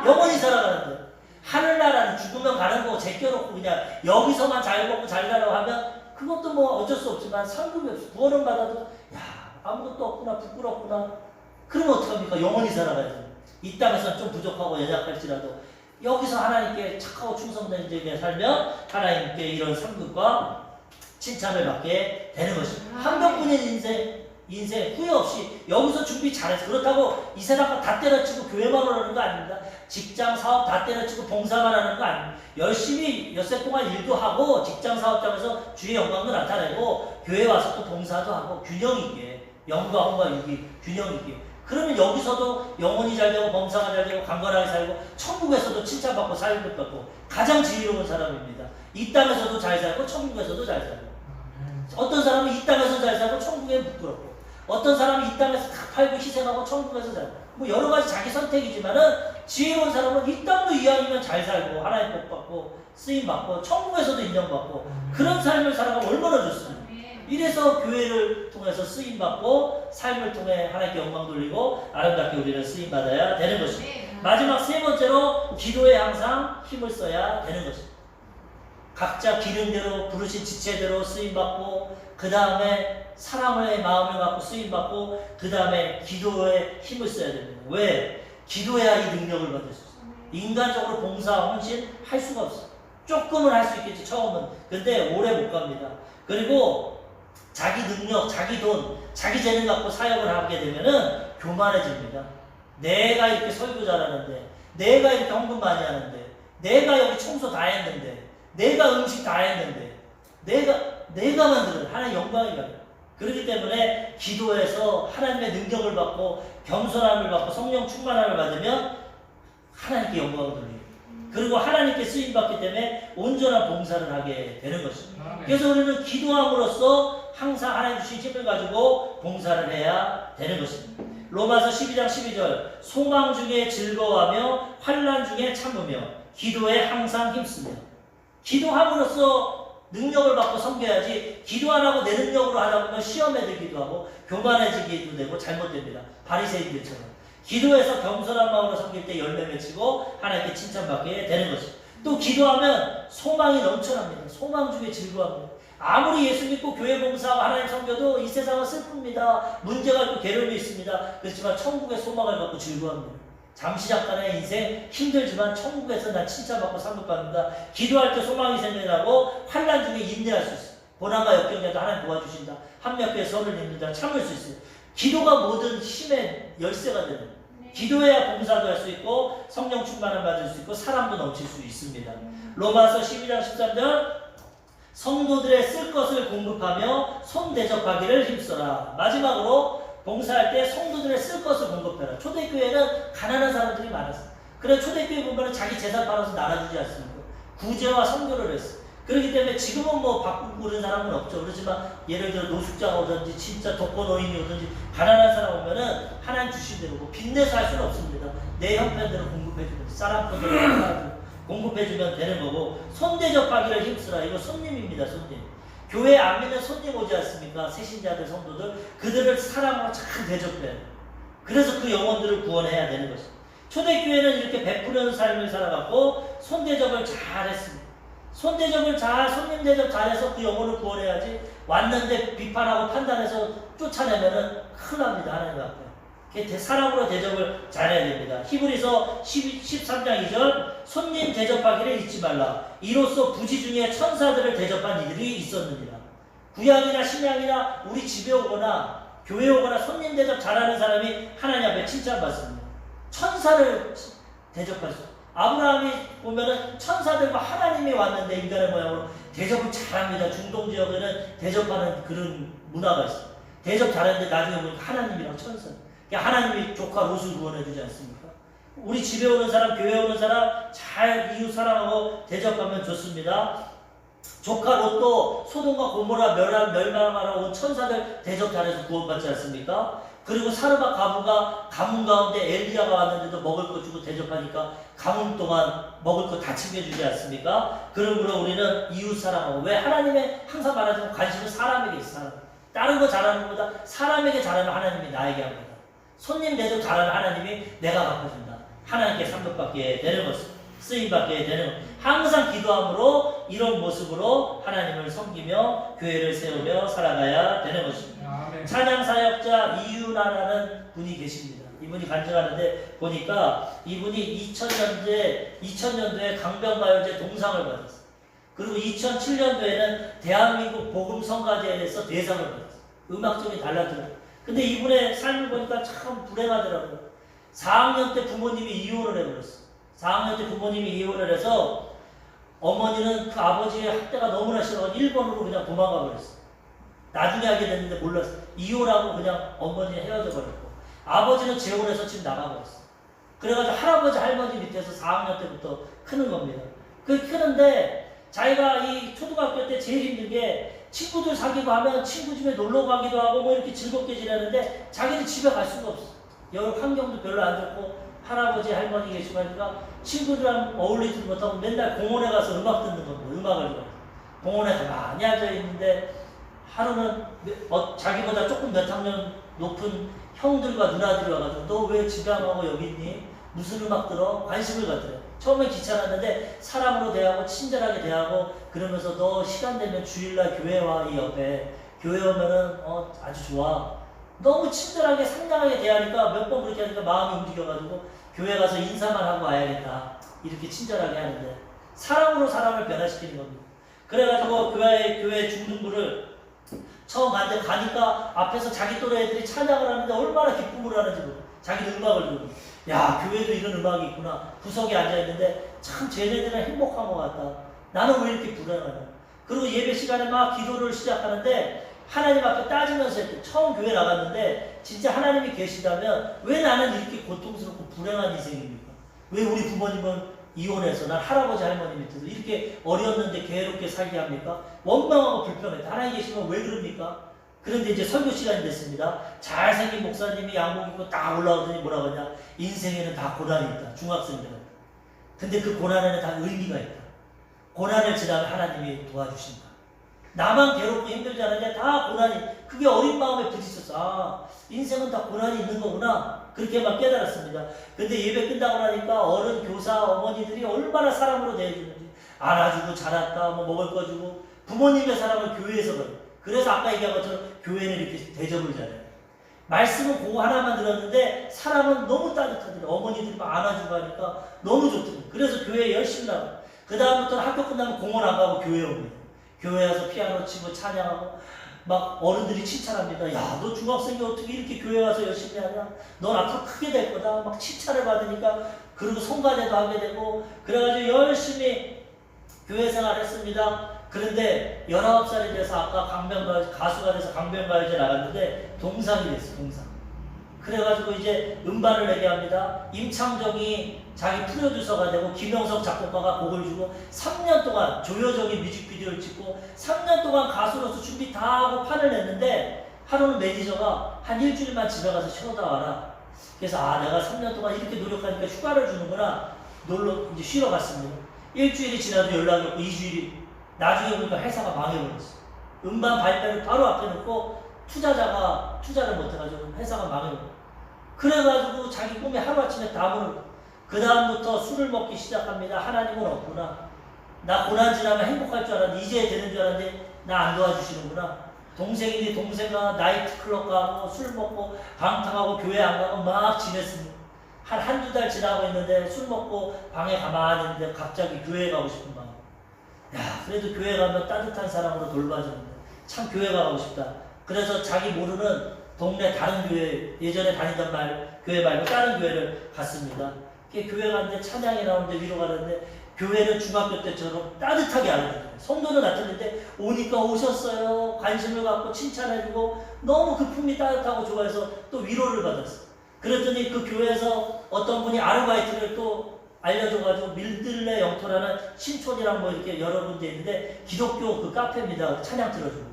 Speaker 1: 영원히 살아가는데 하늘나라는 죽으면 가는 거 제껴놓고 그냥 여기서만 잘 먹고 잘 살라고 하면 그것도 뭐 어쩔 수 없지만 상급이 없어. 구원은 받아도 야 아무것도 없구나, 부끄럽구나. 그러면 어떡합니까? 영원히 살아가야 돼요. 이 땅에서는 좀 부족하고 연약할지라도 여기서 하나님께 착하고 충성된 자에게 살면 하나님께 이런 상급과 칭찬을 받게 되는 것입니다. 한 번뿐인 인생 후회 없이 여기서 준비 잘해서, 그렇다고 이 세상 다 때려치고 교회만 오는 거 아닙니다. 직장 사업 다 때려치고 봉사만 하는 거 아닙니다. 열심히 엿새 동안 일도 하고 직장 사업장에서 주의 영광도 나타내고 교회 와서 또 봉사도 하고 균형 있게, 영광과 유기 균형 있게. 그러면 여기서도 영혼이 잘 되고 범사가 잘 되고 강건하게 살고 천국에서도 칭찬받고 사유를 받고 가장 지혜로운 사람입니다. 이 땅에서도 잘 살고 천국에서도 잘 살고. 어떤 사람은 이 땅에서 잘 살고 천국에 부끄럽고, 어떤 사람은 이 땅에서 다 팔고 희생하고 천국에서 살고, 뭐 여러 가지 자기 선택이지만은 지혜로운 사람은 이 땅도 이왕이면 잘 살고 하나님 복 받고 쓰임 받고 천국에서도 인정받고 그런 삶을 살아가면 얼마나 좋습니까? 이래서 교회를 통해서 쓰임 받고 삶을 통해 하나님께 영광 돌리고 아름답게 우리는 쓰임 받아야 되는 것입니다. 마지막 세 번째로 기도에 항상 힘을 써야 되는 것입니다. 각자 기능대로 부르신 지체대로 쓰임 받고 그 다음에 사랑의 마음을 갖고 쓰임 받고 그 다음에 기도에 힘을 써야 됩니다. 왜? 기도해야 이 능력을 받을 수 있어요. 인간적으로 봉사, 헌신 할 수가 없어요. 조금은 할 수 있겠지 처음은. 근데 오래 못 갑니다. 그리고 자기 능력, 자기 돈, 자기 재능 갖고 사역을 하게 되면은 교만해집니다. 내가 이렇게 설교 잘하는데, 내가 이렇게 헌금 많이 하는데, 내가 여기 청소 다 했는데, 내가 음식 다 했는데, 내가 만드는 하나의 영광이다. 그렇기 때문에 기도해서 하나님의 능력을 받고 겸손함을 받고 성령 충만함을 받으면 하나님께 영광을 돌리고, 그리고 하나님께 쓰임 받기 때문에 온전한 봉사를 하게 되는 것입니다. 그래서 우리는 기도함으로써 항상 하나님 주신 힘을 가지고 봉사를 해야 되는 것입니다. 로마서 12장 12절 소망 중에 즐거워하며 환난 중에 참으며 기도에 항상 힘쓰며. 기도함으로써 능력을 받고 섬겨야지, 기도 안 하고 내 능력으로 하다 보면 시험에 들기도 하고 교만해지기도 되고 잘못됩니다. 바리새인들처럼. 기도해서 겸손한 마음으로 섬길 때 열매 맺히고 하나님께 칭찬받게 되는 것입니다. 또 기도하면 소망이 넘쳐납니다. 소망 중에 즐거워합니다. 아무리 예수 믿고 교회 봉사하고 하나님 섬겨도 이 세상은 슬픕니다. 문제가 있고 괴로움이 있습니다. 그렇지만 천국의 소망을 갖고 즐거워합니다. 잠시 잠깐의 인생 힘들지만 천국에서 난 칭찬받고 상급받는다. 기도할 때 소망이 생겨나고 환난 중에 인내할 수 있어요. 고난과 역경에도 하나님 도와주신다. 합력해 선을 입는다. 참을 수 있어요. 기도가 모든 힘의 열쇠가 되는, 기도해야 봉사도 할 수 있고 성령 충만을 받을 수 있고 사람도 넘칠 수 있습니다. 로마서 12장 13절 성도들의 쓸 것을 공급하며 손 대접하기를 힘써라. 마지막으로 봉사할 때 성도들의 쓸 것을 공급해라. 초대교회는 가난한 사람들이 많았어요. 그래 초대교회 보면 자기 재산 팔아서 나눠주지 않습니까? 구제와 선교를 했어요. 그렇기 때문에 지금은 뭐 바꾸고 그런 사람은 없죠. 그렇지만 예를 들어 노숙자가 오든지 진짜 독거노인이 오든지 가난한 사람 오면은 하나님 주신 대로 빚내서 할 수는 없습니다. 내 형편대로 공급해주면, 쌀한푼으로 공급해주면 되는 거고, 손 대접하기를 힘쓰라. 이거 손님입니다. 손님. 교회에 안 믿는 손님 오지 않습니까? 새신자들, 성도들. 그들을 사랑으로 잘 대접해야 돼요. 그래서 그 영혼들을 구원해야 되는 것입니다. 초대교회는 이렇게 베푸는 삶을 살아갔고 손 대접을 잘 했습니다. 손 대접을 손님 대접 잘해서 그 영혼을 구원해야지, 왔는데 비판하고 판단해서 쫓아내면은 큰일 납니다. 하나님 앞에. 사랑으로 대접을 잘해야 됩니다. 히브리서 13장 2절 손님 대접하기를 잊지 말라. 이로써 부지 중에 천사들을 대접한 이들이 있었느니라. 구약이나 신약이나 우리 집에 오거나 교회 오거나 손님 대접 잘하는 사람이 하나님 앞에 칭찬받습니다. 천사를 대접할 수 있어요. 아브라함이 보면은 천사들과 하나님이 왔는데 인간의 모양으로 대접을 잘합니다. 중동 지역에는 대접하는 그런 문화가 있어요. 대접 잘하는데 나중에 보니까 하나님이랑 천사. 하나님이 조카 롯을 구원해주지 않습니까? 우리 집에 오는 사람, 교회 오는 사람 잘 이웃 사랑하고 대접하면 좋습니다. 조카 롯도 소돔과 고모라 멸망하러 온 천사들 대접 잘해서 구원받지 않습니까? 그리고 사르밧 가문가 가문 가운데 엘리야가 왔는데도 먹을 거 주고 대접하니까 가문 동안 먹을 거 다 챙겨주지 않습니까? 그러므로 우리는 이웃 사랑하고, 왜 하나님의 항상 말하지만 관심은 사람에게 있어. 사람. 다른 거 잘하는 것보다 사람에게 잘하면 하나님이 나에게 합니다. 손님 대접 잘하는 하나님이 내가 갚아준다. 하나님께 상급받게 되는 것입니다. 쓰임받게 되는 것. 항상 기도함으로 이런 모습으로 하나님을 섬기며 교회를 세우며 살아가야 되는 것입니다. 찬양사역자 이유나라는 분이 계십니다. 이분이 간증하는데 보니까 이분이 2000년도에 강변가요제 동상을 받았어요. 그리고 2007년도에는 대한민국 복음성가제에서 대상을 받았어요. 음악적인 달란트를. 근데 이분의 삶을 보니까 참 불행하더라고요. 4학년 때 부모님이 이혼을 해버렸어요. 4학년 때 부모님이 이혼을 해서 어머니는 그 아버지의 학대가 너무나 싫어서 일본으로 그냥 도망가 버렸어요. 나중에 알게 됐는데 몰랐어요. 이혼하고 그냥 어머니 헤어져 버렸고, 아버지는 재혼해서 지금 나가버렸어요. 그래가지고 할아버지 할머니 밑에서 4학년 때부터 크는 겁니다. 그 크는데 자기가 이 초등학교 때 제일 힘든 게 친구들 사귀고 하면 친구 집에 놀러 가기도 하고 뭐 이렇게 즐겁게 지내는데 자기는 집에 갈 수가 없어. 여기 환경도 별로 안 좋고 할아버지 할머니 계시고 하니까 친구들이랑 어울리지 못하고 맨날 공원에 가서 음악 듣는 겁니다. 음악을 들어요. 공원에 가만히 앉아 있는데 하루는 자기보다 조금 몇 학년 높은 형들과 누나들이 와가지고 너 왜 집에 안 가고 여기 있니? 무슨 음악 들어? 관심을 갖더래요. 처음엔 귀찮았는데 사람으로 대하고 친절하게 대하고 그러면서 너 시간 되면 주일날 교회 와. 이 옆에 교회 오면은 아주 좋아. 너무 친절하게 상냥하게 대하니까 몇 번 그렇게 하니까 마음이 움직여가지고 교회 가서 인사만 하고 와야겠다. 이렇게 친절하게 하는데 사랑으로 사람을 변화시키는 겁니다. 그래가지고 교회 중등부를 처음 갔는데 가니까 앞에서 자기 또래 애들이 찬양을 하는데 얼마나 기쁨을 하는지 모르고 자기도 음악을 들고 야 교회도 이런 음악이 있구나. 구석에 앉아있는데 참 쟤네들은 행복한 것 같다. 나는 왜 이렇게 불안하냐. 그리고 예배 시간에 막 기도를 시작하는데 하나님 앞에 따지면서 했대. 처음 교회 나갔는데 진짜 하나님이 계시다면 왜 나는 이렇게 고통스럽고 불행한 인생입니까? 왜 우리 부모님은 이혼해서 난 할아버지 할머니 밑에서 이렇게 어렸는데 괴롭게 살게 합니까? 원망하고 불평해. 하나님 계시면 왜 그럽니까? 그런데 이제 설교 시간이 됐습니다. 잘생긴 목사님이 양복 입고 딱 올라오더니 뭐라고 하냐. 인생에는 다 고난이 있다. 중학생들은. 근데 그 고난에는 다 의미가 있다. 고난을 지나면 하나님이 도와주신다. 나만 괴롭고 힘들지 않은데 다 고난이, 그게 어린 마음에 부딪혔어. 아, 인생은 다 고난이 있는 거구나. 그렇게만 깨달았습니다. 근데 예배 끝나고 나니까 어른, 교사, 어머니들이 얼마나 사랑으로 대해주는지. 안아주고 자랐다, 뭐 먹을 거 주고. 부모님의 사랑을 교회에서 받아요. 그래서 아까 얘기한 것처럼 교회는 이렇게 대접을 잘해요. 말씀은 그거 하나만 들었는데 사람은 너무 따뜻하더라고요. 어머니들이 막 안아주고 하니까 너무 좋더라고요. 그래서 교회에 열심히 나가요. 그 다음부터는 학교 끝나면 공원 안 가고 교회에 옵니다. 교회 와서 피아노 치고 찬양하고 막 어른들이 칭찬합니다. 야, 너 중학생이 어떻게 이렇게 교회 와서 열심히 하냐? 넌 앞으로 크게 될 거다. 막 칭찬을 받으니까 그리고 성가대도 하게 되고 그래가지고 열심히 교회 생활했습니다. 그런데 19살이 돼서 아까 가수가 돼서 강변가요제 나갔는데 동상이 됐어. 동상. 그래가지고 이제 음반을 내게 합니다. 임창정이 자기 프로듀서가 되고 김영석 작곡가가 곡을 주고 3년 동안 조효정이 뮤직비디오를 찍고 3년 동안 가수로서 준비 다 하고 판을 냈는데 하루는 매니저가 한 일주일만 집에 가서 쉬어다 와라. 그래서 아, 내가 3년 동안 이렇게 노력하니까 휴가를 주는구나. 놀러 이제 쉬러 갔습니다. 일주일이 지나도 연락이 없고 2주일이 나중에 보니까 회사가 망해버렸어. 음반 발매를 바로 앞에 놓고 투자자가 투자를 못해가지고 회사가 망해버렸어. 그래가지고 자기 꿈이 하루아침에 다 무너져. 그 다음부터 술을 먹기 시작합니다. 하나님은 없구나. 나 고난 지나면 행복할 줄 알았는데 이제 되는 줄 알았는데 나 안 도와주시는구나. 동생이니 동생과 나이트클럽 가고 술 먹고 방탕하고 교회 안 가고 막 지냈습니다. 한두 달 지나고 있는데 술 먹고 방에 가만히 있는데 갑자기 교회 가고 싶은 마음. 야, 그래도 교회 가면 따뜻한 사람으로 돌봐주는데 참 교회 가고 싶다. 그래서 자기 모르는 동네 다른 교회, 예전에 다니던 교회 말고 다른 교회를 갔습니다. 교회 갔는데 찬양이 나오는데 위로가 되는데 교회는 중학교 때처럼 따뜻하게 알아들어요. 성도는 같은데 오니까 오셨어요. 관심을 갖고 칭찬해주고 너무 그 품이 따뜻하고 좋아해서 또 위로를 받았어요. 그랬더니 그 교회에서 어떤 분이 아르바이트를 또 알려줘가지고 밀들레 영토라는 신촌이랑 뭐 이렇게 여러 군데 있는데 기독교 그 카페입니다. 찬양 들어주고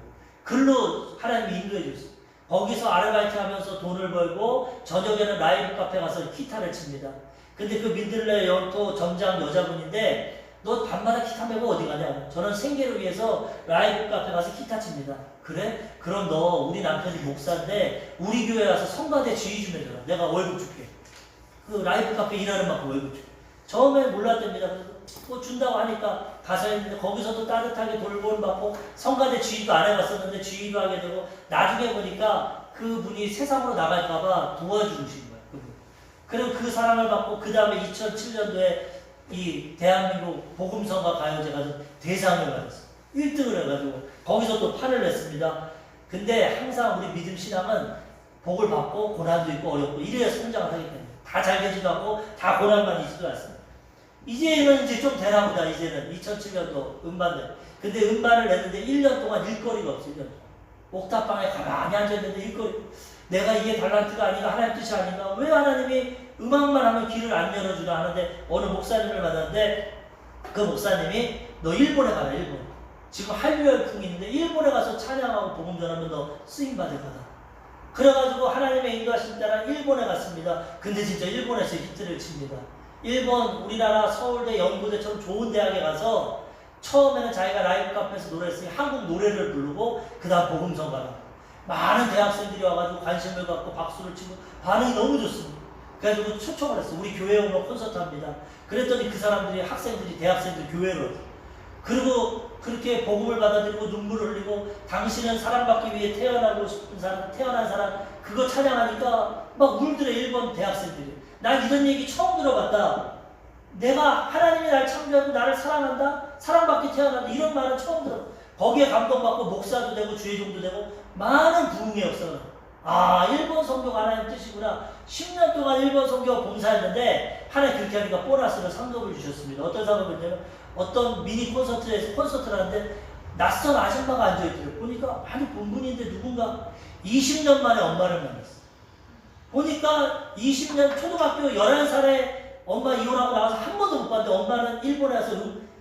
Speaker 1: 글로 하나님이 인도해 줬어요. 거기서 아르바이트 하면서 돈을 벌고 저녁에는 라이브 카페 가서 기타를 칩니다. 근데 그 밀들레 영토 점장 여자분인데 너 밤마다 기타 메고 어디 가냐? 저는 생계를 위해서 라이브 카페 가서 기타 칩니다. 그래? 그럼 너 우리 남편이 목사인데 우리 교회 와서 성가대 지휘 좀 해줘라. 내가 월급 줄게. 그 라이브 카페 일하는 만큼 월급 줄게. 처음에 몰랐답니다. 뭐 준다고 하니까 가서 했는데 거기서도 따뜻하게 돌봄 받고 성가대 지휘도 안 해봤었는데 지휘도 하게 되고 나중에 보니까 그분이 세상으로 나갈까봐 도와주신 거예요. 그분. 그리고 그 사랑을 받고 그 다음에 2007년도에 이 대한민국 복음성가 가요제 가서 대상을 받았어요. 1등을 해가지고 거기서 또 판을 냈습니다. 근데 항상 우리 믿음 신앙은 복을 받고 고난도 있고 어렵고 이래야 성장을 하기 때문에 다 잘 되지도 않고 다 고난만 있지도 않습니다. 이제는 이제 좀 되나 보다. 이제는 2007년도 음반을. 근데 음반을 냈는데 1년 동안 일거리가 없어요. 1년 동안. 옥탑방에 가만히 앉아있는데 일거리. 내가 이게 달란트가 아닌가 하나님 뜻이 아닌가. 왜 하나님이 음악만 하면 길을 안 열어주나 하는데 어느 목사님을 만났는데 그 목사님이 너 일본에 가라. 일본. 지금 한류 열풍이 있는데 일본에 가서 찬양하고 복음 전하면 너 쓰임받을 거다. 그래가지고 하나님의 인도하신 따라 일본에 갔습니다. 근데 진짜 일본에서 히트를 칩니다. 일본, 우리나라 서울대, 연고대처럼 좋은 대학에 가서 처음에는 자기가 라이브 카페에서 노래했으니 한국 노래를 부르고 그 다음 복음성가를 많은 대학생들이 와가지고 관심을 갖고 박수를 치고 반응이 너무 좋습니다. 그래가지고 초청을 했어. 우리 교회 오면 콘서트 합니다. 그랬더니 그 사람들이 학생들이 대학생들 교회로 왔어. 그리고 그렇게 복음을 받아들이고 눈물을 흘리고 당신은 사랑받기 위해 태어나고 싶은 사람, 태어난 사람 그거 찬양하니까 막 울더래. 일본 대학생들이. 난 이런 얘기 처음 들어봤다. 내가 하나님이 날 창조하고 나를 사랑한다? 사랑받기 태어난다. 이런 말은 처음 들어. 거기에 감동받고 목사도 되고 주의종도 되고 많은 부흥의 역사가. 아, 일본 선교가 하나님 뜻이구나. 10년 동안 일본 선교가 봉사했는데 하나님 그렇게 하니까 보너스를 상급을 주셨습니다. 어떤 상급이냐면 어떤 미니 콘서트에서 콘서트를 하는데 낯선 아줌마가 앉아있더래요. 보니까 아니 본분인데 누군가 20년 만에 엄마를 만났어요. 보니까 20년 초등학교 11살에 엄마 이혼하고 나와서 한 번도 못 봤는데 엄마는 일본에서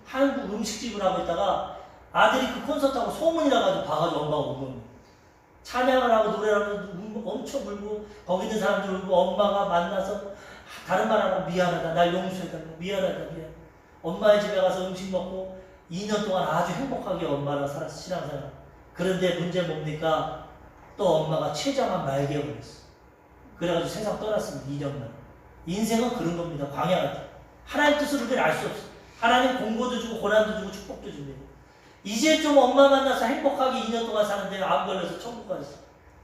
Speaker 1: 한국 음식집을 하고 있다가 아들이 그 콘서트하고 소문이 나가지고 봐가지고 엄마가 온 겁니다. 찬양을 하고 노래를 하면서 엄청 울고 거기 있는 사람들 울고 엄마가 만나서 다른 말 하고 미안하다, 날 용서해달라, 미안하다, 미안. 엄마의 집에 가서 음식 먹고 2년 동안 아주 행복하게 엄마랑 살았어, 신앙생활. 그런데 문제 뭡니까? 또 엄마가 췌장암 말기에 걸렸어. 그래가지고 세상 떠났습니다. 2년만. 인생은 그런 겁니다. 광야 같아. 하나님 뜻을 우리는 알 수 없어. 하나님 공고도 주고 고난도 주고 축복도 줍니다. 이제 좀 엄마 만나서 행복하게 2년 동안 사는데 암 걸려서 천국 갔어.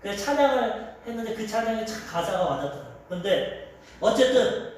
Speaker 1: 그래서 찬양을 했는데 그 찬양에 참 가사가 와닿더라. 근데 어쨌든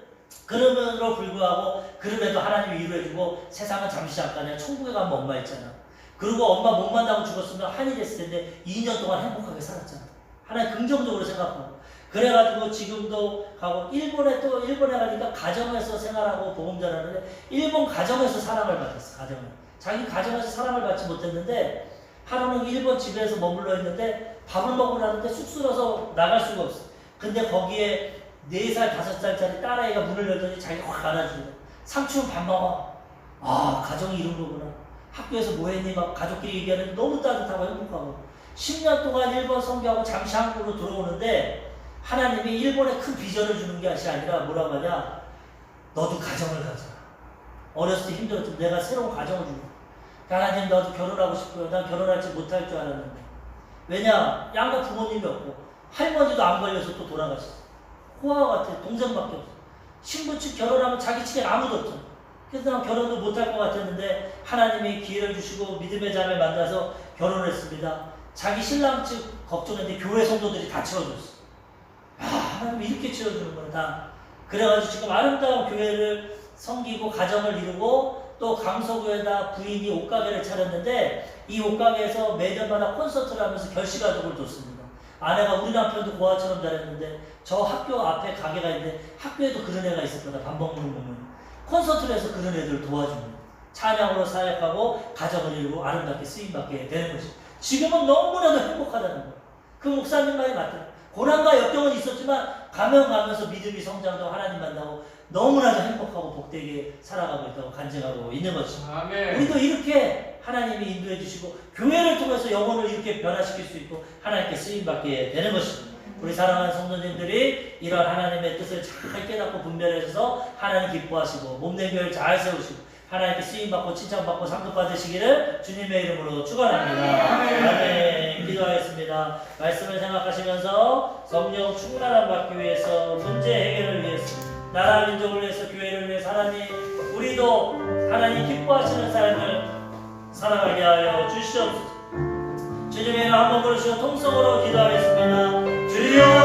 Speaker 1: 그럼에도 불구하고 그럼에도 하나님이 위로해주고 세상은 잠시 잠깐이야. 천국에 가면 엄마 있잖아. 그리고 엄마 못 만나고 죽었으면 한이 됐을 텐데 2년 동안 행복하게 살았잖아. 하나님 긍정적으로 생각하고. 그래가지고 지금도 가고 일본에 가니까 가정에서 생활하고 복음 전하는데 일본 가정에서 사랑을 받았어. 가정을. 자기 가정에서 사랑을 받지 못했는데 하루는 일본 집에서 머물러 있는데 밥을 먹으러 하는데 쑥스러워서 나갈 수가 없어. 근데 거기에 4살, 5살짜리 딸아이가 문을 열더니 자기가 확 안아주는 거야. 삼촌 밥 먹어. 아, 가정이 이런 거구나. 학교에서 뭐 했니? 막 가족끼리 얘기하는데 너무 따뜻하고 행복하고. 10년 동안 일본 선교하고 잠시 한국으로 들어오는데 하나님이 일본에 큰 비전을 주는 게 아니라 뭐라고 하냐? 너도 가정을 가져. 어렸을 때 힘들었지만 내가 새로운 가정을 주는 거야. 하나님 나도 결혼하고 싶어요. 난 결혼할지 못할 줄 알았는데. 왜냐? 양가 부모님이 없고 할머니도 안 걸려서 또 돌아가셨어. 호화와 같아. 동생밖에 없어. 신부 측 결혼하면 자기 측엔 아무도 없잖아. 그래서 난 결혼도 못할 것 같았는데 하나님이 기회를 주시고 믿음의 자매 만나서 결혼을 했습니다. 자기 신랑 측 걱정했는데 교회 성도들이 다 채워줬어. 아, 하나님이 이렇게 채워주는 거다. 그래가지고 지금 아름다운 교회를 섬기고 가정을 이루고 또 강서구에다 부인이 옷가게를 차렸는데 이 옷가게에서 매년마다 콘서트를 하면서 결식가족을 뒀습니다. 아내가 우리 남편도 고아처럼 잘했는데 저 학교 앞에 가게가 있는데 학교에도 그런 애가 있을 거다. 밥 먹는 보면 콘서트를 해서 그런 애들을 도와줍니다. 찬양으로 사역하고 가정을 이루고 아름답게 쓰임받게 되는 것이 지금은 너무나도 행복하다는 거예요. 그 목사님 말이 맞다. 고난과 역경은 있었지만 가면 가면서 믿음이 성장하고 하나님 만나고 너무나도 행복하고 복되게 살아가고 있다고 간증하고 있는 것이죠.
Speaker 2: 아멘.
Speaker 1: 우리도 이렇게 하나님이 인도해 주시고 교회를 통해서 영혼을 이렇게 변화시킬 수 있고 하나님께 쓰임받게 되는 것입니다. 우리 사랑하는 성도님들이 이런 하나님의 뜻을 잘 깨닫고 분별해서 하나님 기뻐하시고 몸된 교회를 잘 세우시고 하나님께 쓰임받고 칭찬받고 상급받으시기를 주님의 이름으로 축원합니다. 아멘. 기도하겠습니다. 말씀을 생각하시면서 성령 충만함 받기 위해서 문제 해결을 위해서 나라 민족을 위해서 교회를 위해서 하나님 우리도 하나님 기뻐하시는 삶을 살아가게 하여 주시옵소서. 주님의 이름 한번 부르시고 통성으로 기도하겠습니다. 주여